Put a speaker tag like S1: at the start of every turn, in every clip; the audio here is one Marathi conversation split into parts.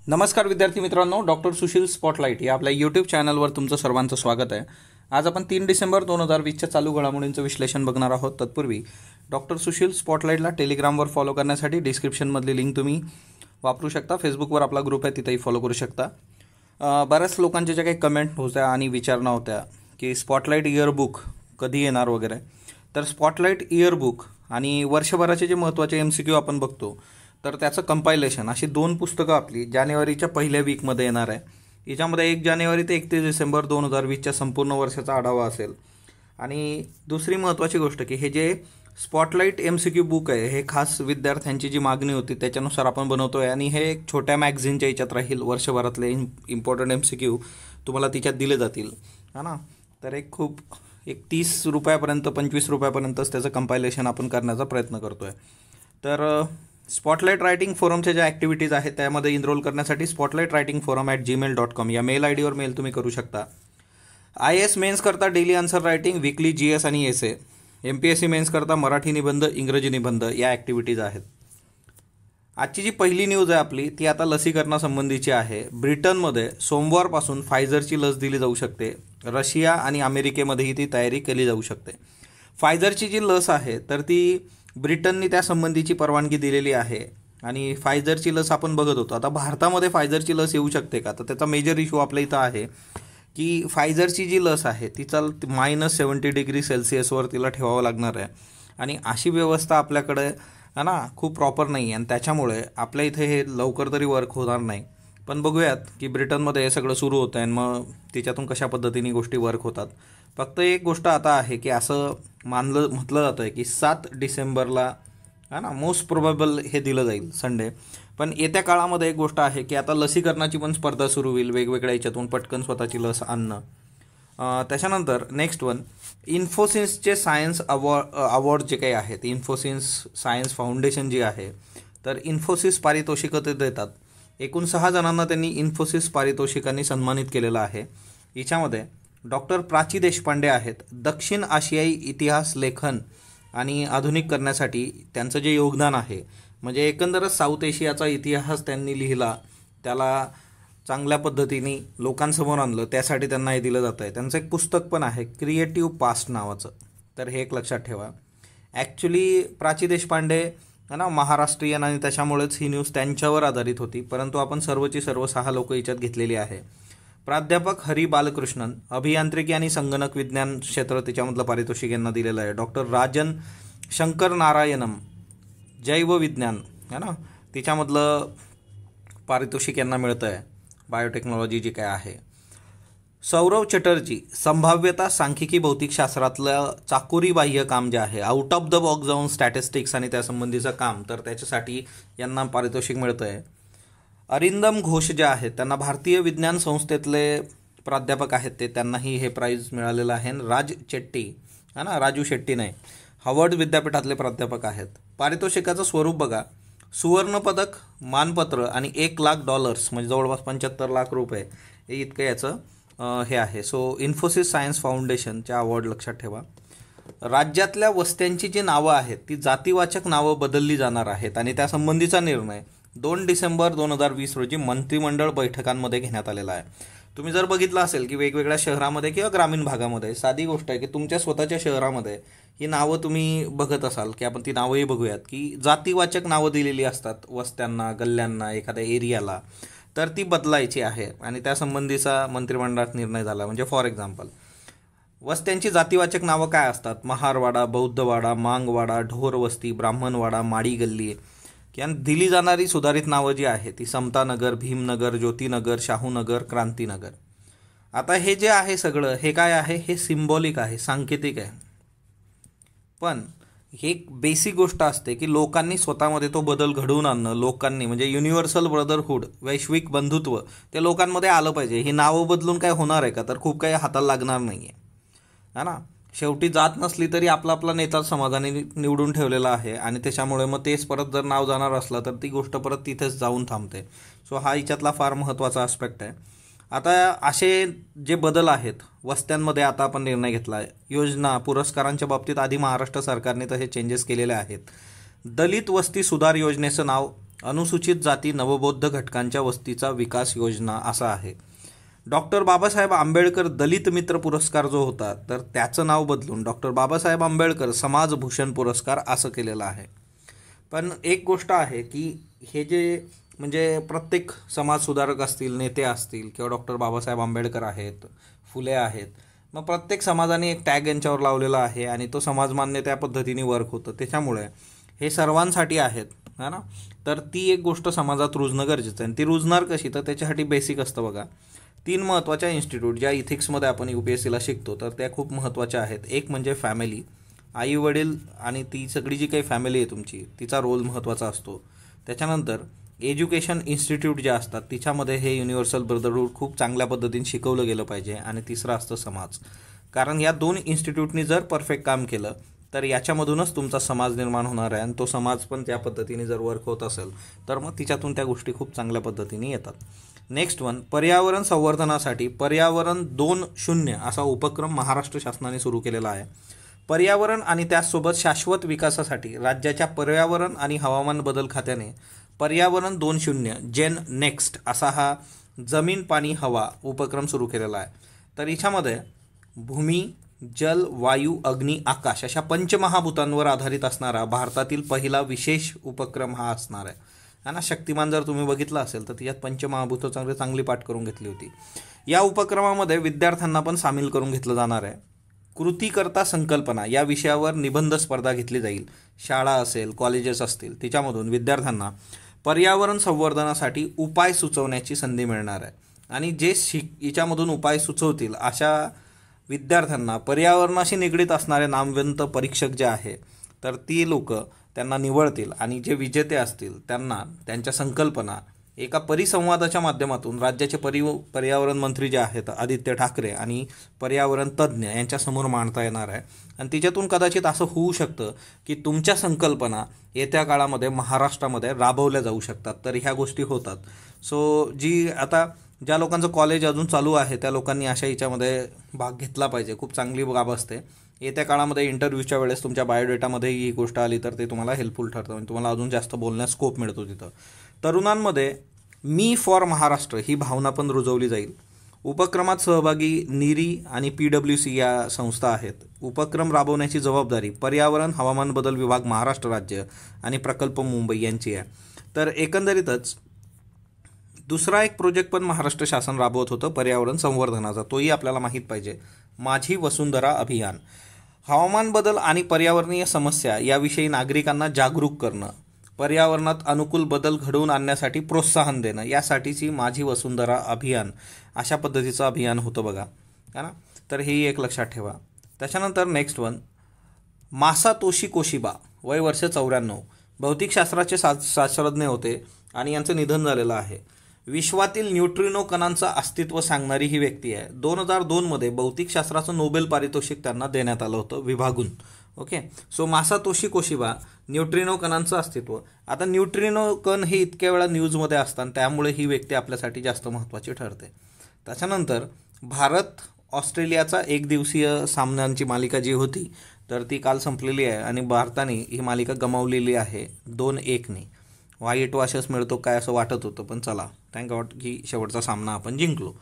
S1: नमस्कार विद्यार्थी मित्रांनो, डॉक्टर सुशील स्पॉटलाइट या आपल्या यूट्यूब चॅनलवर तुमचं सर्वांचं स्वागत आहे। आज आपण 3 डिसेंबर 2020च्या चालू घडामोडींचं विश्लेषण बघणार आहोत। तत्पूर्वी डॉक्टर सुशील स्पॉटलाइटला टेलिग्रामवर फॉलो करण्यासाठी डिस्क्रिप्शनमधली लिंक तुम्ही वापरू शकता। फेसबुकवर आपला ग्रुप आहे, तिथेही फॉलो करू शकता। बऱ्याच लोकांच्या ज्या काही कमेंट होत्या आणि विचारणा होत्या की स्पॉटलाइट इयरबुक कधी येणार वगैरे, तर स्पॉटलाइट इयरबुक आणि वर्षभराचे जे महत्त्वाचे MCQ आपण बघतो, तर त्याचं कंपायलेशन अशी 2 पुस्तकं आपली जानेवारीच्या पहिल्या वीकमध्ये येणार आहे। याच्यामध्ये 1 जानेवारी ते 31 डिसेंबर 2020च्या संपूर्ण वर्षाचा आढावा असेल। आणि दुसरी महत्त्वाची गोष्ट की हे जे स्पॉटलाइट MCQ बुक आहे, हे खास विद्यार्थ्यांची जी मागणी होती त्याच्यानुसार आपण बनवतोय आणि हे एक छोट्या मॅगझिनच्या याच्यात राहील। वर्षभरातले इम्पॉर्टंट MCQ तुम्हाला तिच्यात दिले जातील, है ना। तर एक 30 रुपयापर्यंत 25 रुपयापर्यंतच त्याचं कंपायलेशन आपण करण्याचा प्रयत्न करतोय। तर स्पॉटलाइट रायटिंग फोरमच्या ज्या ॲक्टिव्हिटीज आहेत त्यामध्ये इनरोल करण्यासाठी spotlightwritingforum@gmail.com या मेल ID वर मेल तुम्ही करू शकता। IAS मेन्स करता daily answer writing, weekly GS आणि एसे, MPSC मेन्स करता मराठी निबंध, इंग्रजी निबंध या ॲक्टिव्हिटीज आहेत। आजची जी पहिली न्यूज आहे आपली ती आता लसीकरणासंबंधीची आहे। ब्रिटनमध्ये सोमवारपासून फायझरची लस दिली जाऊ शकते। रशिया आणि अमेरिकेमध्येही ती तयारी केली जाऊ शकते। फायझरची जी लस आहे तर ती ब्रिटनने त्यासंबंधीची परवानगी दिलेली आहे आणि फायझरची लस आपण बघत होतो। आता भारतामध्ये फायझरची लस येऊ शकते का, तर त्याचा मेजर इश्यू आपल्या इथं आहे की फायझरची जी लस आहे तिचा -70 डिग्री सेल्सिअसवर तिला ठेवावं लागणार आहे आणि अशी व्यवस्था आपल्याकडे है ना खूप प्रॉपर नाही आहे आणि त्याच्यामुळे आपल्या इथे हे लवकर तरी वर्क होणार नाही। पण बघूयात की ब्रिटनमध्ये हे सगळं सुरू होतं आहे मग तिच्यातून कशा पद्धतीने गोष्टी वर्क होतात। फक्त एक गोष्ट आता आहे की असं म्हटलं जातं आहे की 7 डिसेंबरला है ना मोस्ट प्रोबेबल हे दिलं जाईल संडे। पण येत्या काळामध्ये एक गोष्ट आहे की आता लसीकरणाची पण स्पर्धा सुरू होईल, वेगवेगळ्या याच्यातून पटकन स्वतःची लस आणणं। त्याच्यानंतर नेक्स्ट वन, इन्फोसिसचे सायन्स अवॉर्ड जे काही आहेत, इन्फोसिस सायन्स फाउंडेशन जी आहे, तर इन्फोसिस पारितोषिकं ते देतात। एकूण 6 जणांना त्यांनी इन्फोसिस पारितोषिकांनी सन्मानित केलेलं आहे। याच्यामध्ये डॉक्टर प्राची देशपांडे आहेत। दक्षिण आशियाई इतिहास लेखन आणि आधुनिक करण्यासाठी त्यांचं जे योगदान आहे, म्हणजे एकंदरच साऊथ एशियाचा इतिहास त्यांनी लिहिला, त्याला चांगल्या पद्धतीने लोकांसमोर आणलं, त्यासाठी त्यांना हे दिलं जातं आहे। त्यांचं एक पुस्तक पण आहे क्रिएटिव्ह पास्ट नावाचं, तर हे एक लक्षात ठेवा। ॲक्च्युली प्राची देशपांडे है ना महाराष्ट्रीयन आणि त्याच्यामुळेच ही न्यूज त्यांच्यावर आधारित होती, परंतु आपण सर्वची सर्व 6 लोक याच्यात घेतलेली आहे। प्राध्यापक हरी बालकृष्णन, अभियांत्रिकी आणि संगणक विज्ञान क्षेत्र त्याच्यामधलं पारितोषिक यांना दिलेलं आहे। डॉक्टर राजन शंकर नारायणम, जैवविज्ञान है ना तिच्यामधलं पारितोषिक यांना मिळतं आहे, बायोटेक्नॉलॉजी जी काय आहे। सौरव चटर्जी, संभाव्यता सांख्यिकी भौतिकशास्त्रातलं चाकोरी बाह्य काम जे आहे, आउट ऑफ द बॉक्स जाऊन स्टॅटिस्टिक्स आणि त्यासंबंधीचं काम, तर त्याच्यासाठी यांना पारितोषिक मिळतं आहे। अरिंदम घोष जे आहेत त्यांना भारतीय विज्ञान संस्थेतले प्राध्यापक आहेत ते, त्यांनाही हे प्राईज मिळालेलं आहे। राज चेट्टी है ना, राजू शेट्टी नाही, हार्वर्ड विद्यापीठातले प्राध्यापक आहेत। पारितोषिकाचं स्वरूप बघा, सुवर्णपदक, मानपत्र आणि $1,00,000 म्हणजे जवळपास 75 लाख रुपये हे इतकं याचं हे आहे। सो इन्फोसिस सायन्स फाउंडेशनच्या अवॉर्ड लक्षात ठेवा। राज्यातल्या वस्त्यांची जी नावं आहेत ती जातीवाचक नावं बदलली जाणार आहेत आणि त्यासंबंधीचा निर्णय 2 डिसेंबर 2020 रोजी मंत्रिमंडळ बैठकांमध्ये घेण्यात आलेला आहे। तुम्ही जर बघितलं असेल की वेगवेगळ्या शहरामध्ये किंवा ग्रामीण भागामध्ये साधी गोष्ट आहे की तुमच्या स्वतःच्या शहरामध्ये ही नावं तुम्ही बघत असाल की आपण ती नावंही बघूयात की जातीवाचक नावं दिलेली असतात वस्त्यांना, गल्ल्यांना, एखाद्या एरियाला, तर ती बदलायची आहे आणि त्यासंबंधीचा मंत्रिमंडळात निर्णय झाला। म्हणजे फॉर एक्झाम्पल वस्त्यांची जातीवाचक नावं काय असतात, महारवाडा, बौद्धवाडा, मांगवाडा, ढोरवस्ती, ब्राह्मणवाडा, माडी गल्ली। यात दिली जाणारी सुधारित नावं जी आहे ती समतानगर, भीमनगर, ज्योतिनगर, शाहूनगर, क्रांतीनगर। आता हे जे आहे सगळं हे काय आहे, हे सिम्बॉलिक आहे, सांकेतिक आहे, पण हे एक बेसिक गोष्ट असते की लोकांनी स्वतःमध्ये तो बदल घडवून आणणं, लोकांनी म्हणजे युनिव्हर्सल ब्रदरहूड, वैश्विक बंधुत्व ते लोकांमध्ये आलं पाहिजे। ही नावं बदलून काय होणार आहे का, तर खूप काही हाताला लागणार नाही आहे ना। शेवटी जात नसली तरी आपला आपला नेता समाजाने निवडून ठेवलेला आहे आणि त्याच्यामुळे मग तेच परत जर नाव जाणार असलं तर ती गोष्ट परत तिथेच जाऊन थांबते। सो हा याच्यातला फार महत्त्वाचा आस्पेक्ट आहे। आता असे जे बदल आहेत वस्त्यांमध्ये आता आपण निर्णय घेतला आहे। योजना पुरस्कारांच्या बाबतीत आधी महाराष्ट्र सरकारने तसे चेंजेस केलेले आहेत। दलित वस्ती सुधार योजनेचं नाव अनुसूचित जाती नवबौद्ध घटकांच्या वस्तीचा विकास योजना असा आहे. डॉक्टर बाबासाहेब आंबेडकर दलित मित्र पुरस्कार जो होता तर त्याचं नाव बदलून डॉक्टर बाबासाहेब आंबेडकर समाजभूषण पुरस्कार असं केलेलं आहे. पण एक गोष्ट आहे की हे जे म्हणजे प्रत्येक समाजसुधारक असतील, नेते असतील किंवा डॉक्टर बाबासाहेब आंबेडकर आहेत, फुले आहेत, मग प्रत्येक समाजाने एक टॅग यांच्यावर लावलेला आहे आणि तो समाजमान्य त्या पद्धतीने वर्क होतं. त्याच्यामुळे हे सर्वांसाठी आहेत है ना. तर ती एक गोष्ट समाजात रुजणं गरजेचं आहे. आणि ती रुजणार कशी, तर त्याच्यासाठी बेसिक असतं बघा. 3 महत्त्वाच्या इन्स्टिट्यूट ज्या इथिक्समध्ये आपण UPSCला शिकतो तर त्या खूप महत्त्वाच्या आहेत. एक म्हणजे फॅमिली, आई वडील आणि ती सगळी जी काही फॅमिली आहे तुमची तिचा रोल महत्त्वाचा असतो. त्याच्यानंतर एज्युकेशन इन्स्टिट्यूट ज्या असतात तिच्यामध्ये हे युनिव्हर्सल ब्रदरहूड खूप चांगल्या पद्धतीने शिकवलं गेलं पाहिजे. आणि तिसरं असतं समाज. कारण या 2 इन्स्टिट्यूटनी जर परफेक्ट काम केलं तर याच्यामधूनच तुमचा समाज निर्माण होणार आहे. आणि तो समाज पण त्या पद्धतीने जर वर्क होत असेल तर मग तिच्यातून त्या गोष्टी खूप चांगल्या पद्धतीने येतात. नेक्स्ट वन, पर्यावरण संवर्धनासाठी पर्यावरण 2.0 असा उपक्रम महाराष्ट्र शासनाने सुरू केलेला आहे. पर्यावरण आणि त्याचसोबत शाश्वत विकासासाठी राज्याच्या पर्यावरण आणि हवामान बदल खात्याने पर्यावरण 2.0 जेन नेक्स्ट असा हा जमीन पाणी हवा उपक्रम सुरू केलेला आहे. तर याच्यामध्ये भूमी, जल, वायू, अग्नी, आकाश अशा पंचमहाभूतांवर आधारित असणारा भारतातील पहिला विशेष उपक्रम हा असणार आहे. ना शक्तिमान जर तुम्ही बघितलं असेल तर त्याच्यात पंचमहाभूतं चांगली पाठ करून घेतली होती. या उपक्रमामध्ये विद्यार्थ्यांना पण सामील करून घेतलं जाणार आहे. कृतीकर्ता संकल्पना या विषयावर निबंध स्पर्धा घेतली जाईल. शाळा असेल, कॉलेजेस असतील तिच्यामधून विद्यार्थ्यांना पर्यावरण संवर्धनासाठी उपाय सुचवण्याची संधी मिळणार आहे. आणि जे याच्यामधून उपाय सुचवतील अशा विद्यार्थ्यांना पर्यावरणाशी निगडीत असणारे नामवंत परीक्षक जे आहे तर ती लोक त्यांना निवडतील. आणि जे विजेते असतील त्यांना त्यांच्या संकल्पना एका परिसंवादाच्या माध्यमातून राज्याचे पर्यावरण मंत्री जे आहेत आदित्य ठाकरे आणि पर्यावरण तज्ज्ञ यांच्यासमोर मांडता येणार आहे. आणि तिच्यातून कदाचित असं होऊ शकतं की तुमच्या संकल्पना येत्या काळामध्ये महाराष्ट्रामध्ये राबवल्या जाऊ शकतात. तर ह्या गोष्टी होतात. सो जी आता ज्या लोकांचं कॉलेज अजून चालू आहे त्या लोकांनी अशा याच्यामध्ये भाग घेतला पाहिजे. खूप चांगली बाब असते. येत्या काळामध्ये इंटरव्ह्यूच्या वेळेस तुमच्या बायोडेटामध्ये ही गोष्ट आली तर ते तुम्हाला हेल्पफुल ठरतं आणि तुम्हाला अजून जास्त बोलण्यास स्कोप मिळतो तिथं. तरुणांमध्ये मी फॉर महाराष्ट्र ही भावना पण रुजवली जाईल. उपक्रमात सहभागी निरी आणि PWC या संस्था आहेत. उपक्रम राबवण्याची जबाबदारी पर्यावरण हवामान बदल विभाग महाराष्ट्र राज्य आणि प्रकल्प मुंबई यांची आहे. तर एकंदरीतच दुसरा एक प्रोजेक्ट पण महाराष्ट्र शासन राबवत होतं पर्यावरण संवर्धनाचा, तोही आपल्याला माहीत पाहिजे. माझी वसुंधरा अभियान. हवामान बदल आणि पर्यावरणीय समस्या याविषयी नागरिकांना जागरूक करणं, पर्यावरणात अनुकूल बदल घडवून आणण्यासाठी प्रोत्साहन देणं यासाठीची माझी वसुंधरा अभियान अशा पद्धतीचं अभियान होतं बघा है ना. तर ही एक लक्षात ठेवा. त्याच्यानंतर नेक्स्ट वन, मासातोशी कोशिबा, वय वर्ष 94, भौतिकशास्त्राचे शास्त्रज्ञ होते आणि यांचं निधन झालेलं आहे. विश्वातील न्यूट्रिनो कणांचं अस्तित्व सांगणारी ही व्यक्ती आहे. 2002 भौतिकशास्त्राचं नोबेल पारितोषिक त्यांना देण्यात आलं होतं विभागून. ओके. सो मासातोशी कोशिबा, न्यूट्रिनो कणांचं अस्तित्व. आता न्यूट्रिनो कण हे इतक्या वेळा न्यूजमध्ये असतात त्यामुळे ही व्यक्ती आपल्यासाठी जास्त महत्त्वाची ठरते. त्याच्यानंतर भारत ऑस्ट्रेलियाचा 1 दिवसीय सामन्यांची मालिका जी होती तर ती काल संपलेली आहे आणि भारताने ही मालिका गमावलेली आहे 2-1ने. व्हाईट वॉशच मिळतो काय असं वाटत होतं पण चला थँक गॉड की शेवटचा सामना आपण जिंकलो.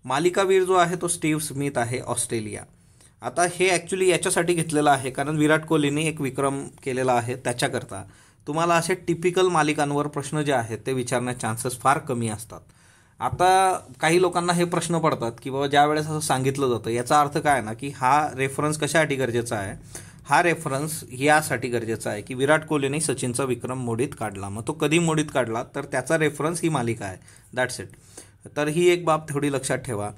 S1: मालिकावीर जो आहे तो स्टीव्ह स्मिथ आहे ऑस्ट्रेलिया. आता हे ॲक्च्युली याच्यासाठी घेतलेलं आहे कारण विराट कोहलीने एक विक्रम केलेला आहे त्याच्याकरता. तुम्हाला असे टिपिकल मालिकांवर प्रश्न जे आहेत ते विचारण्याचे चान्सेस फार कमी असतात. आता काही लोकांना हे प्रश्न पडतात की बाबा ज्या वेळेस असं सांगितलं जातं याचा अर्थ काय ना की हा रेफरन्स कशासाठी गरजेचा आहे. हा रेफरन्स यासाठी गरजेचा आहे की विराट कोहलीने सचिनचा विक्रम मोडीत काढला. मग तो कधी मोडीत काढला तर त्याचा रेफरन्स ही मालिका आहे. That's it. तर ही एक बाब थोडी लक्षात ठेवा.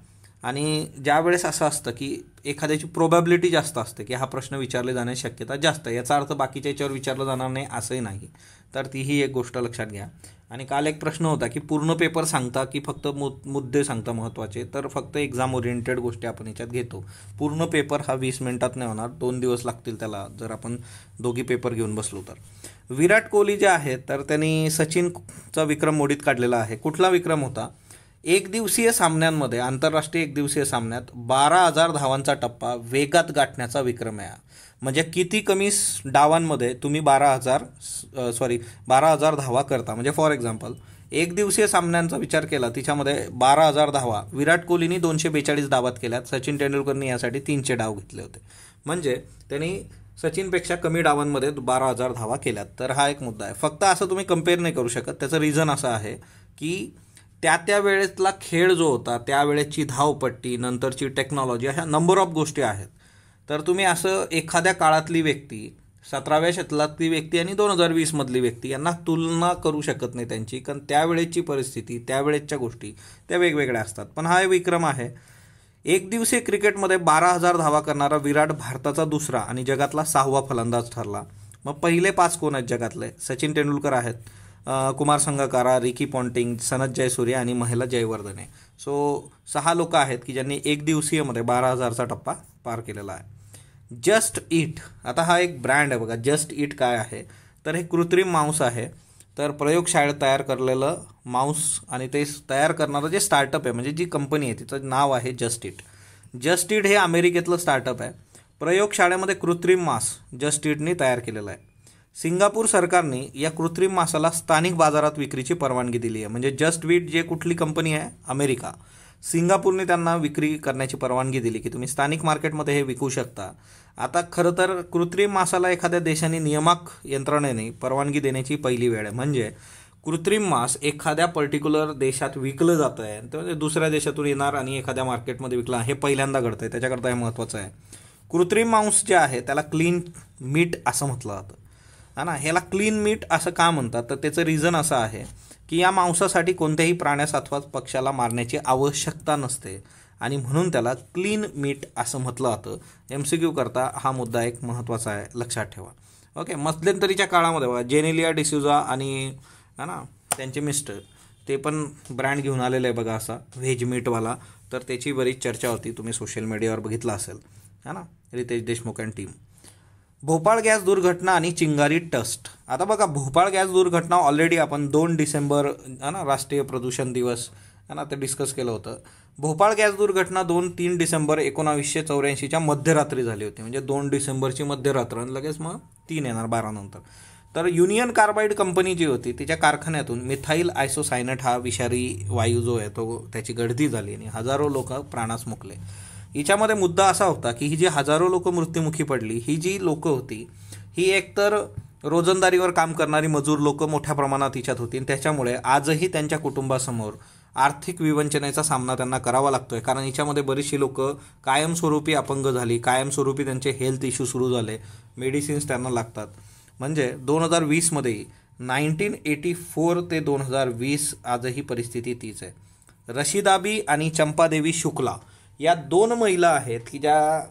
S1: आणि ज्या वेळेस असं असतं की एखाद्याची प्रोबॅबिलिटी जास्त असते की हा प्रश्न विचारले जाण्याची शक्यता जास्त आहे याचा अर्थ बाकीच्या याच्यावर विचारलं जाणार नाही असंही नाही. तर तीही एक गोष्ट लक्षात घ्या. आणि काल एक प्रश्न होता की पूर्ण पेपर सांगता की फक्त मुद्दे सांगता महत्त्वाचे. तर फक्त एक्झाम ओरिएंटेड गोष्टी आपण याच्यात घेतो. पूर्ण पेपर हा 20 मिनिटात नाही होणार, 2 दिवस लागतील त्याला जर आपण दोघी पेपर घेऊन बसलो तर. विराट कोहली जे आहे तर त्यांनी सचिनचा विक्रम मोडीत काढलेला आहे. कुठला विक्रम होता. 1 दिवसीय सामन्यांमध्ये आंतरराष्ट्रीय 1 दिवसीय सामन्यात 12,000 धावांचा टप्पा वेगात गाठण्याचा विक्रम आहे. म्हणजे किती कमी डावांमध्ये तुम्ही 12,000 धावा करता. म्हणजे फॉर एक्झाम्पल एक दिवसीय सामन्यांचा विचार केला, तिच्यामध्ये 12,000 धावा विराट कोहलीनी 242 डावात केल्यात. सचिन तेंडुलकरनी यासाठी 300 डाव घेतले होते. म्हणजे त्यांनी सचिनपेक्षा कमी डावांमध्ये 12,000 धावा केल्यात. तर हा एक मुद्दा आहे. फक्त असं तुम्ही कम्पेअर नाही करू शकत. त्याचं रिझन असं आहे की त्या वेळेतला खेळ जो होता, त्यावेळेची धावपट्टी, नंतरची टेक्नॉलॉजी, अशा नंबर ऑफ गोष्टी आहेत. तर तुम्ही असं एखाद्या काळातली व्यक्ती, 17व्या शतकातली व्यक्ती आणि 2020 मधली व्यक्ती यांना तुलना करू शकत नाही त्यांची, कारण त्यावेळेची परिस्थिती, त्यावेळेच्या गोष्टी त्या वेगवेगळ्या असतात. पण हा विक्रम आहे. एक दिवसीय क्रिकेटमध्ये 12,000 धावा करणारा विराट भारताचा दुसरा आणि जगातला 6वा फलंदाज ठरला. मग पहिले 5 कोण आहेत जगातले? सचिन तेंडुलकर आहेत, कुमार संगकारा, रिकी पॉन्टिंग, सनथ जयसूर्या आणि महिला जयवर्धने. सो 6 लोक आहेत की ज्यांनी एक दिवसीयमध्ये 12,000चा टप्पा पार केलेला आहे. जस्ट ईट, आता हा एक ब्रँड आहे बघा. जस्ट ईट काय आहे तर हे कृत्रिम मांस आहे. तर प्रयोगशाळेत तयार करलेलं मांस, आणि ते तयार करणारं जे स्टार्टअप आहे, म्हणजे जी कंपनी आहे तिचं नाव आहे जस्ट ईट. जस्ट ईट हे अमेरिकेतलं स्टार्टअप आहे. प्रयोगशाळेमध्ये कृत्रिम मांस जस्ट ईटनी तयार केलेलं आहे. सिंगापूर सरकारने या कृत्रिम मांसाला स्थानिक बाजारात विक्रीची परवानगी दिली आहे. म्हणजे जस्ट ईट जे कुठली कंपनी आहे, अमेरिका, सिंगापूरने त्यांना विक्री करण्याची परवानगी दिली की तुम्ही स्थानिक मार्केटमध्ये हे विकू शकता. आता खरं तर कृत्रिम मांसाला एखाद्या देशाने नियामक यंत्रणेने परवानगी देण्याची पहिली वेळ आहे. म्हणजे कृत्रिम मांस एखाद्या पर्टिक्युलर देशात विकलं जातं आहे, तर दुसऱ्या देशातून येणार आणि एखाद्या मार्केटमध्ये विकलं, हे पहिल्यांदा घडतं आहे. त्याच्याकरता हे महत्त्वाचं आहे. कृत्रिम मांस जे आहे त्याला क्लीन मीट असं म्हटलं जातं, है ना. ह्याला क्लीन मीट असं का म्हणतात तर त्याचं रिझन असं आहे की या मांसासाठी कोणत्याही प्राण्यास अथवा पक्ष्याला मारण्याची आवश्यकता नसते आणि म्हणून त्याला क्लीन मीट असं म्हटलं जातं. MCQ करता हा मुद्दा एक महत्त्वाचा आहे, लक्षात ठेवा. ओके. मध्यंतरीच्या काळामध्ये बघा जेनेलिया डिसूजा आणि है ना त्यांचे मिस्टर, ते पण ब्रँड घेऊन आलेले आहे बघा असा व्हेज मीटवाला. तर त्याची बरीच चर्चा होती, तुम्ही सोशल मीडियावर बघितलं असेल, है ना. Riteish Deshmukh and team. Bhopal gas दुर्घटना आणि चिंगारी टस्ट. आता बघा भोपाळ गॅस दुर्घटना ऑलरेडी आपण 2 डिसेंबर है ना राष्ट्रीय प्रदूषण दिवस है ना ते डिस्कस केलं होतं. भोपाळ गॅस दुर्घटना 2-3 डिसेंबर 1984च्या मध्यरात्री झाली होती. म्हणजे 2 डिसेंबरची मध्यरात्र आणि लगेच मग 3 येणार 12 नंतर. तर युनियन कार्बाईड कंपनी जी होती तिच्या कारखान्यातून मिथाईल आयसोसायनेट हा विषारी वायू जो आहे तो त्याची गळती झाली आणि हजारो लोक प्राणास मुकले. हिच्यामध्ये मुद्दा असा होता की ही जी हजारो लोक मृत्युमुखी पडली, ही जी लोकं होती ही एकतर रोजंदारीवर काम करणारी मजूर लोक मोठ्या प्रमाणात हिच्यात होती आणि त्याच्यामुळे आजही त्यांच्या कुटुंबासमोर आर्थिक विवंचनेचा सामना त्यांना करावा लागतोय. कारण हिच्यामध्ये बरीचशी लोक कायमस्वरूपी अपंग झाली, कायमस्वरूपी त्यांचे हेल्थ इश्यू सुरू झाले, मेडिसिन्स त्यांना लागतात. म्हणजे 2020मध्ये 1984 ते 2020 आजही परिस्थिती तीच आहे. रशिदाबी आणि चंपादेवी शुक्ला या 2 महिला आहेत की ज्या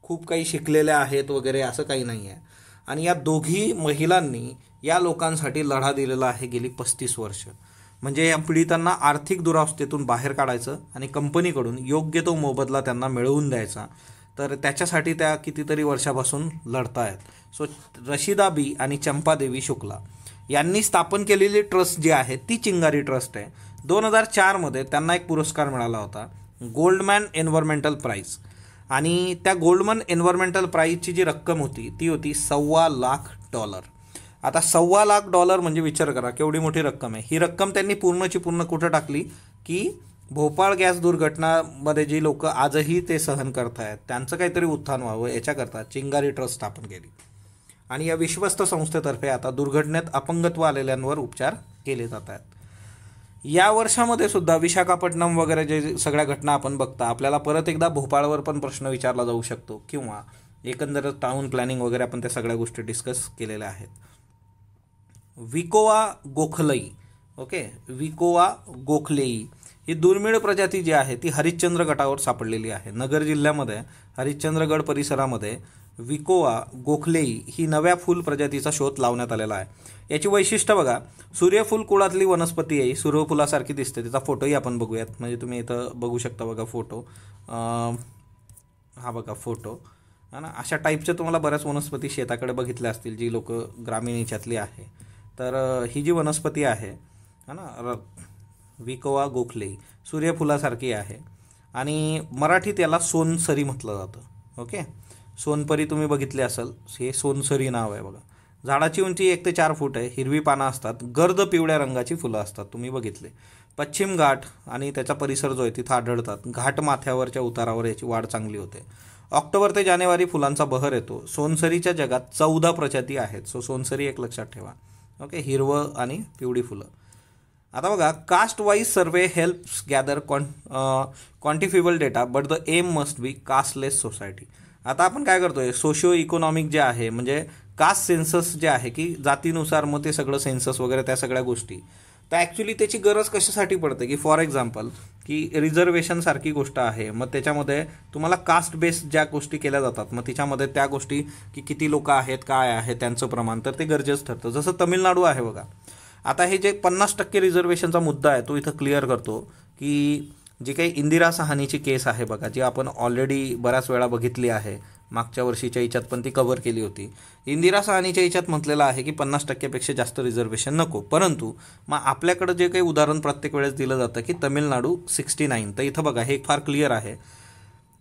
S1: खूप काही शिकलेल्या आहेत वगैरे असं काही नाही आहे. आणि या दोघी महिलांनी या लोकांसाठी लढा दिलेला आहे गेली 35 वर्ष. म्हणजे या पीडितांना आर्थिक दुरावस्थेतून बाहेर काढायचं आणि कंपनीकडून योग्य तो मोबदला त्यांना मिळवून द्यायचा. तर त्याच्यासाठी त्या कितीतरी वर्षापासून लढतायत. सो रशिदाबी आणि चंपादेवी शुक्ला यांनी स्थापन केलेली ट्रस्ट जी आहे ती चिंगारी ट्रस्ट आहे. 2004मध्ये त्यांना एक पुरस्कार मिळाला होता, गोल्डमॅन एन्व्हायरमेंटल प्राईज. आणि त्या गोल्डमॅन एन्व्हायरमेंटल प्राईजची जी रक्कम होती ती होती $1.25 लाख. आता $1.25 लाख म्हणजे विचार करा केवढी मोठी रक्कम आहे. ही रक्कम त्यांनी पूर्णची पूर्ण कुठं टाकली की भोपाळ गॅस दुर्घटनामध्ये जी लोक आजही ते सहन करतायत त्यांचं काहीतरी उत्थान व्हावं याच्याकरता चिंगारी ट्रस्ट स्थापन केली. आणि या विश्वस्त संस्थेतर्फे आता दुर्घटनेत अपंगत्व आलेल्यांवर उपचार केले जात आहेत. या वर्षामध्ये सुद्धा विशाखापट्टणम वगैरे जे सगळ्या घटना आपण बघता, आपल्याला परत एकदा भोपाळवर पण प्रश्न विचारला जाऊ शकतो किंवा एकंदर टाउन प्लॅनिंग वगैरे आपण त्या सगळ्या गोष्टी डिस्कस केलेल्या आहेत. विकोवा गोखलई, ओके, विकोवा गोखलेई ही दुर्मिळ प्रजाती जी आहे ती हरिश्चंद्र गटावर सापडलेली आहे. नगर जिल्ह्यामध्ये हरिश्चंद्रगड परिसरामध्ये विकोवा गोखलेई ही नव्या फूल प्रजातीचा शोध लावण्यात आलेला आहे. याची वैशिष्ट्य बघा, सूर्यफूल कुळातली वनस्पती आहे, सूर्यफुलासारखी दिसते. त्याचा फोटोही आपण बघूयात. म्हणजे तुम्ही इथं बघू शकता बघा फोटो, हा बघा फोटो, है ना. अशा टाईपच्या तुम्हाला बऱ्याच वनस्पती शेताकडे बघितल्या असतील जी लोक ग्रामीण याच्यातली आहे. तर ही जी वनस्पती आहे है ना विकोवा गोखलेई सूर्यफुलासारखी आहे आणि मराठीत याला सोनसरी म्हटलं जातं. ओके, सोनपरी तुम्ही बघितले असेल, हे सोनसरी नाव आहे बघा. झाडाची उंची 1 ते 4 फूट आहे, हिरवी पानं असतात, गर्द पिवळ्या रंगाची फुलं असतात, तुम्ही बघितले. पश्चिम घाट आणि त्याचा परिसर जो आहे तिथं आढळतात. घाट माथ्यावरच्या उतारावर याची वाढ चांगली होते. ऑक्टोबर ते जानेवारी फुलांचा बहर येतो. सोनसरीच्या जगात 14 प्रजाती आहेत. सोनसरी एक लक्षात ठेवा. ओके, हिरवं आणि पिवळी फुलं. आता बघा, caste wise survey helps gather quantifiable data but the aim must be casteless society. आता आपण काय करतोय, सोशिओ इकॉनॉमिक जे आहे म्हणजे कास्ट सेन्सस जे आहे की जातीनुसार मग ते सगळं सेन्सस वगैरे त्या सगळ्या गोष्टी, तर ॲक्च्युली त्याची गरज कशासाठी पडते की फॉर एक्झाम्पल की रिझर्वेशन सारखी गोष्ट आहे, मग त्याच्यामध्ये तुम्हाला कास्ट बेस्ड ज्या गोष्टी केल्या जातात मग तिच्यामध्ये त्या गोष्टी की किती लोक आहेत, काय आहे त्यांचं प्रमाण, तर ते गरजेचं ठरतं. जसं तमिळनाडू आहे बघा. आता हे जे 50% रिझर्वेशनचा मुद्दा आहे तो इथं क्लिअर करतो की जी काही इंदिरा सहानीची केस आहे बघा, जी आपण ऑलरेडी बऱ्याच वेळा बघितली आहे, मागच्या वर्षीच्या याच्यात पण ती कव्हर केली होती. इंदिरा सहानीच्या याच्यात म्हटलेलं आहे की 50%पेक्षा जास्त रिझर्वेशन नको, परंतु मग आपल्याकडं जे काही उदाहरण प्रत्येक वेळेस दिलं जातं की तमिळनाडू 69, तर इथं बघा हे फार क्लिअर आहे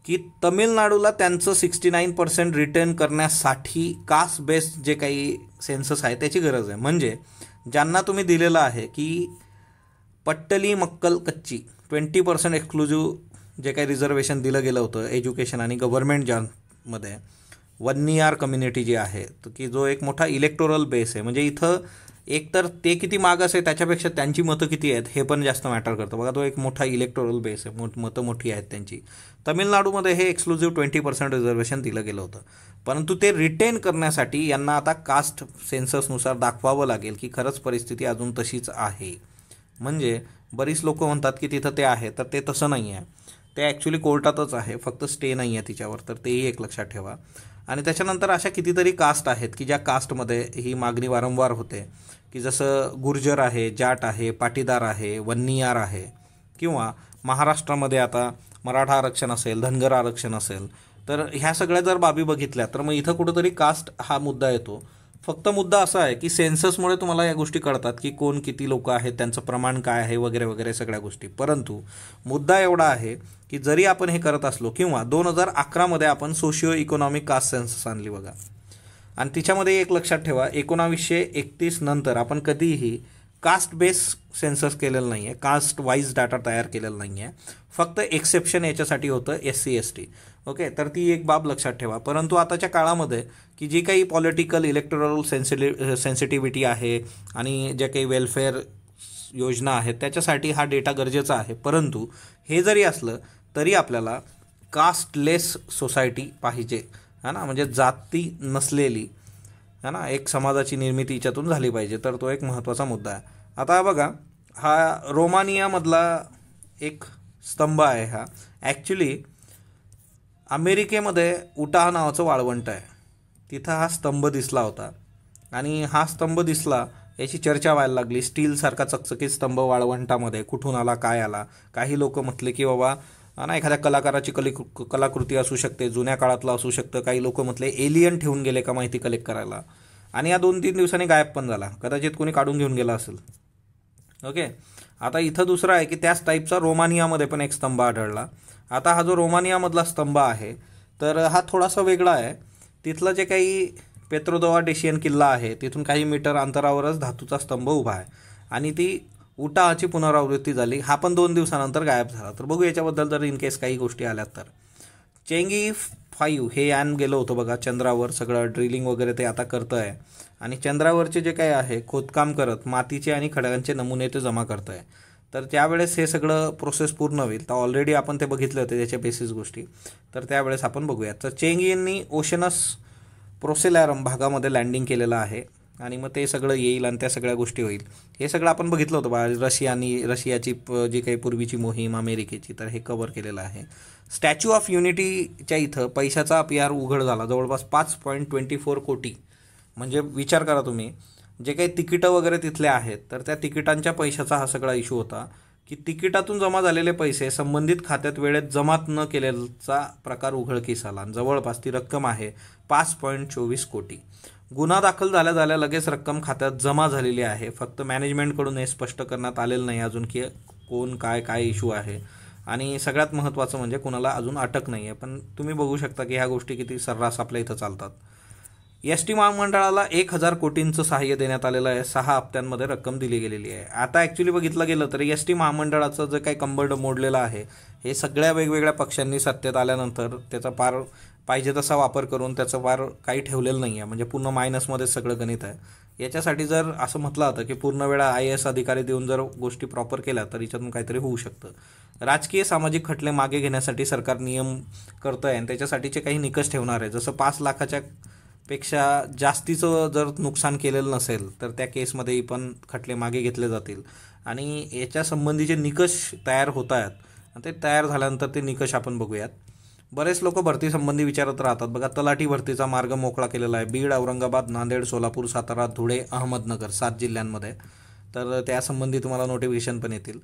S1: की तमिळनाडूला त्यांचं 69% रिटर्न करण्यासाठी कास्ट बेस्ड जे काही सेन्सस आहे त्याची गरज आहे. म्हणजे ज्यांना तुम्ही दिलेलं आहे की पट्टली मक्कल कच्ची 20% एक्सक्लुझिव्ह जे काही रिझर्वेशन दिलं गेलं होतं एज्युकेशन आणि गव्हर्नमेंट जॉबमध्ये, वन्नियार कम्युनिटी जी आहे तर की जो एक मोठा इलेक्टोरल बेस आहे, म्हणजे इथं एकतर ते किती मागास आहे त्याच्यापेक्षा त्यांची मतं किती आहेत हे पण जास्त मॅटर करतं बघा. तो एक मोठा इलेक्टोरल बेस आहे, मतं मोठी आहेत त्यांची. तमिळनाडूमध्ये हे एक्सक्लुझिव्ह 20% रिझर्वेशन दिलं गेलं होतं, परंतु ते रिटेन करण्यासाठी यांना आता कास्ट सेन्ससनुसार दाखवावं लागेल की खरंच परिस्थिती अजून तशीच आहे. म्हणजे बरीच लोक म्हणतात की तिथं ते आहे, तर ते तसं नाही आहे, ते ॲक्च्युली कोर्टातच आहे, फक्त स्टे नाही आहे तिच्यावर, तर तेही एक लक्षात ठेवा. आणि त्याच्यानंतर अशा कितीतरी कास्ट आहेत की ज्या कास्टमध्ये ही मागणी वारंवार होते की जसं गुर्जर आहे, जाट आहे, पाटीदार आहे, वन्नियार आहे, किंवा महाराष्ट्रामध्ये आता मराठा आरक्षण असेल, धनगर आरक्षण असेल, तर ह्या सगळ्या जर बाबी बघितल्या तर मग इथं कुठंतरी कास्ट हा मुद्दा येतो. फक्त मुद्दा असा आहे की सेन्ससमुळे तुम्हाला या गोष्टी कळतात की कोण किती लोक आहेत, त्यांचं प्रमाण काय आहे वगैरे वगैरे सगळ्या गोष्टी, परंतु मुद्दा एवढा आहे की जरी आपण हे करत असलो किंवा 2011मध्ये आपण सोशिओ इकॉनॉमिक कास्ट सेन्सस आणली बघा, आणि तिच्यामध्ये एक लक्षात ठेवा 1931 नंतर आपण कधीही कास्ट बेस सेन्सस केलेलं नाही आहे, कास्ट वाईज डाटा तयार केलेला नाही आहे, फक्त एक्सेप्शन याच्यासाठी होतं SC ST. ओके, तर ती एक बाब लक्षात ठेवा. परंतु आताच्या काळामध्ये की जी काही पॉलिटिकल इलेक्टोरल सेन्सिटिव्हिटी आहे आणि ज्या काही वेलफेअर योजना आहेत त्याच्यासाठी हा डेटा गरजेचा आहे, परंतु हे जरी असलं तरी आपल्याला कास्टलेस सोसायटी पाहिजे है ना, म्हणजे जाती नसलेली है ना एक समाजाची निर्मिती याच्यातून झाली पाहिजे, तर तो एक महत्त्वाचा मुद्दा आहे. आता बघा, हा रोमानियामधला एक स्तंभ आहे. हा ॲक्च्युली अमेरिकेमध्ये उटाह नावाचं वाळवंट आहे, तिथं हा स्तंभ दिसला होता आणि हा स्तंभ दिसला याची चर्चा व्हायला लागली. स्टीलसारखा चकचकीत स्तंभ वाळवंटामध्ये कुठून आला, काय आला. काही लोक म्हटले की बाबा ना एखाद्या कलाकाराची कलाकृती असू शकते, जुन्या काळातलं असू शकतं. काही लोक म्हटले एलियन ठेवून गेले का माहिती कलेक्ट करायला, आणि या 2-3 दिवसांनी गायब पण झाला, कदाचित कोणी काढून घेऊन गेला असेल. ओके, आता इथं दुसरं आहे की त्याच टाईपचा रोमानियामध्ये पण एक स्तंभ आढळला. आता हा जो रोमानियामधला स्तंभ आहे तर हा थोडासा वेगळा आहे. तिथलं जे काही पेत्रोदोवा डेशियन किल्ला आहे तिथून काही मीटर अंतरावरच धातूचा स्तंभ उभा आहे आणि ती उटाहाची पुनरावृत्ती झाली. हा पण 2 दिवसानंतर गायब झाला. तर बघू याच्याबद्दल जर इन केस काही गोष्टी आल्यात तर. चेंगी 5 हे यान गेलं होतं बघा चंद्रावर, सगळं ड्रिलिंग वगैरे ते आता करतं आहे आणि चंद्रावरचे जे काही आहे खोदकाम करत मातीचे आणि खडकांचे नमुने ते जमा करतं आहे. तर त्यावेळेस हे सगळं प्रोसेस पूर्ण होईल. तर ऑलरेडी आपण ते बघितले होते त्याच्या बेसिस गोष्टी, तर त्यावेळेस आपण बघूयात. तर चेंगींनी ओशनस प्रोसेलॅरम भागामध्ये लँडिंग केलेलं आहे आणि मग ते सगळं येईल आणि त्या सगळ्या गोष्टी होईल. हे सगळं आपण बघितलं होतं बा, रशियाची जी काही पूर्वीची मोहीम अमेरिकेची, तर हे कव्हर केलेलं आहे. स्टॅच्यू ऑफ युनिटीच्या इथं पैशाचा PR उघड झाला, जवळपास 5.24 कोटी. म्हणजे विचार करा तुम्ही, जे काही तिकीटं वगैरे तिथले आहेत तर त्या तिकिटांच्या पैशाचा हा सगळा इश्यू होता की तिकिटातून जमा झालेले पैसे संबंधित खात्यात वेळेत जमात न केलेला प्रकार उघडकीस आला. जवळपास ती रक्कम आहे 5.24 कोटी. गुन्हा दाखल झाल्या लगेच रक्कम खात्यात जमा झालेली आहे. फक्त मॅनेजमेंटकडून हे स्पष्ट करण्यात आलेलं नाही अजून की कोण काय इश्यू आहे. आणि सगळ्यात महत्त्वाचं म्हणजे कुणाला अजून अटक नाही आहे. पण तुम्ही बघू शकता की ह्या गोष्टी किती सर्रास आपल्या इथं चालतात. एस टी महामंडळाला 1,000 कोटींचं सहाय्य देण्यात आलेलं आहे. 6 हप्त्यांमध्ये रक्कम दिली गेलेली आहे. आता ॲक्च्युली बघितलं गेलं तर एस टी महामंडळाचं जे काही कंबरड मोडलेलं आहे हे सगळ्या वेगवेगळ्या पक्षांनी सत्तेत आल्यानंतर त्याचा फार पाहिजे तसा वापर करून त्याचं फार काही ठेवलेलं नाही आहे. म्हणजे पूर्ण मायनसमध्येच सगळं गणित आहे. याच्यासाठी जर असं म्हटलं होतं की पूर्ण वेळा IAS अधिकारी देऊन जर गोष्टी प्रॉपर केल्या तर याच्यातून काहीतरी होऊ शकतं. राजकीय सामाजिक खटले मागे घेण्यासाठी सरकार नियम करतं आहे आणि त्याच्यासाठीचे काही निकष ठेवणार आहे. जसं 5 लाखाच्या पेक्षा जास्तीचं जर नुकसान केलेलं नसेल तर त्या केसमध्ये पण खटले मागे घेतले जातील आणि याच्या संबंधीचे निकष तयार होत आहेत. ते तयार झाल्यानंतर ते निकष आपण बघूयात. बरेच लोक भरतीसंबंधी विचारत राहतात. बघा, तलाठी भरतीचा मार्ग मोकळा केलेला आहे. बीड, औरंगाबाद, नांदेड, सोलापूर, सातारा, धुळे, अहमदनगर 7 जिल्ह्यांमध्ये. तर त्यासंबंधी तुम्हाला नोटिफिकेशन पण येतील.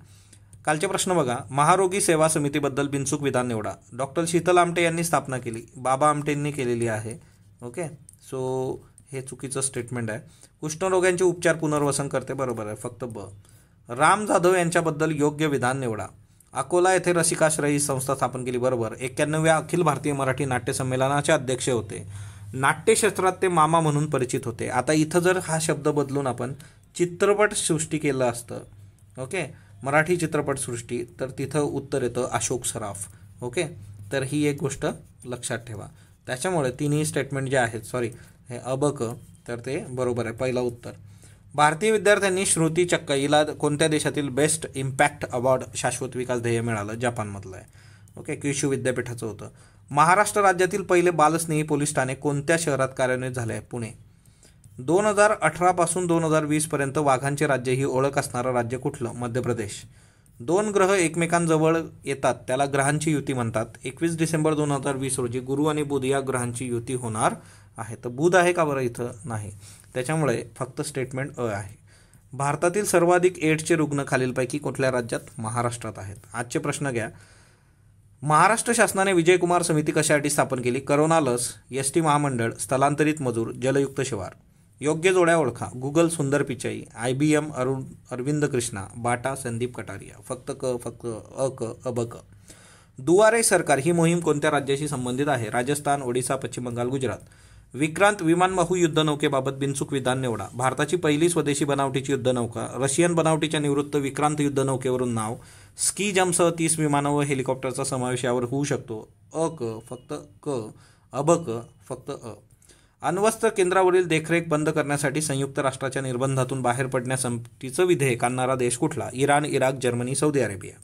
S1: कालचे प्रश्न बघा. महारोगी सेवा समितीबद्दल बिनचूक विधान निवडा. डॉक्टर शीतल आमटे यांनी स्थापना केली. बाबा आमटेंनी केलेली आहे. ओके, सो हे चुकीचं स्टेटमेंट आहे. कुष्ठरोग्यांचे उपचार पुनर्वसन करते. बरोबर आहे, फक्त ब. राम जाधव यांच्याबद्दल योग्य विधान निवडा. अकोला येथे रसिकाश्रय ही संस्था स्थापन केली. बरोबर. 91व्या अखिल भारतीय मराठी नाट्य संमेलनाचे अध्यक्ष होते. नाट्यक्षेत्रात ते मामा म्हणून परिचित होते. आता इथं जर हा शब्द बदलून आपण चित्रपटसृष्टी केलं असतं, ओके, मराठी चित्रपटसृष्टी, तर तिथं उत्तर येतं अशोक सराफ. ओके, तर ही एक गोष्ट लक्षात ठेवा. त्याच्यामुळे तिन्ही स्टेटमेंट जे आहेत, सॉरी हे अबक, तर ते बरोबर आहे, पहिला उत्तर. भारतीय विद्यार्थ्यांनी श्रुती चक्क हिला कोणत्या देशातील बेस्ट इम्पॅक्ट अवॉर्ड शाश्वत विकास ध्येय मिळालं? जपानमधलं आहे. ओके, क्युशू विद्यापीठाचं होतं. महाराष्ट्र राज्यातील पहिले बालस्नेही पोलीस ठाणे कोणत्या शहरात कार्यान्वित झाले आहे? पुणे. 2018 पासून 2020 पर्यंत वाघांचे राज्य ही ओळख असणारं राज्य कुठलं? मध्य प्रदेश. 2 ग्रह एकमेकांजवळ येतात त्याला ग्रहांची युती म्हणतात. 21 डिसेंबर 2020 रोजी गुरु आणि बुध या ग्रहांची युती होणार आहे. तर बुध आहे का बरं? इथं नाही. त्याच्यामुळे फक्त स्टेटमेंट अ आहे. भारतातील सर्वाधिक एड्सचे रुग्ण खालीलपैकी कुठल्या राज्यात? महाराष्ट्रात आहेत. आजचे प्रश्न घ्या. महाराष्ट्र शासनाने विजयकुमार समिती कशासाठी स्थापन केली? करोना लस, एस टी महामंडळ, स्थलांतरित मजूर, जलयुक्त शिवार. योग्य जोड्या ओळखा. गुगल सुंदर पिचाई, IBM अरविंद कृष्णा, बाटा संदीप कटारिया. फक्त अबक. दुआरे सरकार ही मोहीम कोणत्या राज्याशी संबंधित आहे? राजस्थान, ओडिसा, पश्चिम बंगाल, गुजरात. विक्रांत विमानवाहू युद्धनौकेबाबत बिनचूक विधान निवडा. भारताची पहिली स्वदेशी बनावटीची युद्धनौका. रशियन बनावटीच्या निवृत्त विक्रांत युद्धनौकेवरून नाव. स्की जम्पसह 30 विमानं व हेलिकॉप्टरचा समावेश यावर होऊ शकतो. फक्त क. अबक फक्त अ. अण्वस्त्र केंद्रावरील देखरेख बंद करण्यासाठी संयुक्त राष्ट्राच्या निर्बंधातून बाहेर पडण्यासाठीचं विधेयक आणणारा देश कुठला? Iran, Iraq, Germany, Saudi Arabia.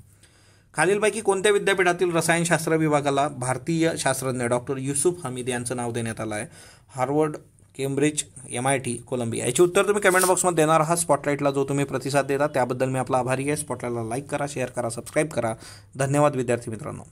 S1: खालीलपैकी कोणत्या विद्यापीठातील रसायनशास्त्र विभागाला भारतीय शास्त्रज्ञ डॉक्टर युसुफ हमीद यांचं नाव देण्यात आलं आहे? Harvard, Cambridge, MIT, Columbia. याची उत्तर तुम्ही कमेंट बॉक्समध्ये देणार आहात. स्पॉटलाईटला जो तुम्ही प्रतिसाद देता त्याबद्दल मी आपला आभारी आहे. स्पॉटलाईटला लाईक करा, शेअर करा, सबस्क्राईब करा. धन्यवाद विद्यार्थी मित्रांनो.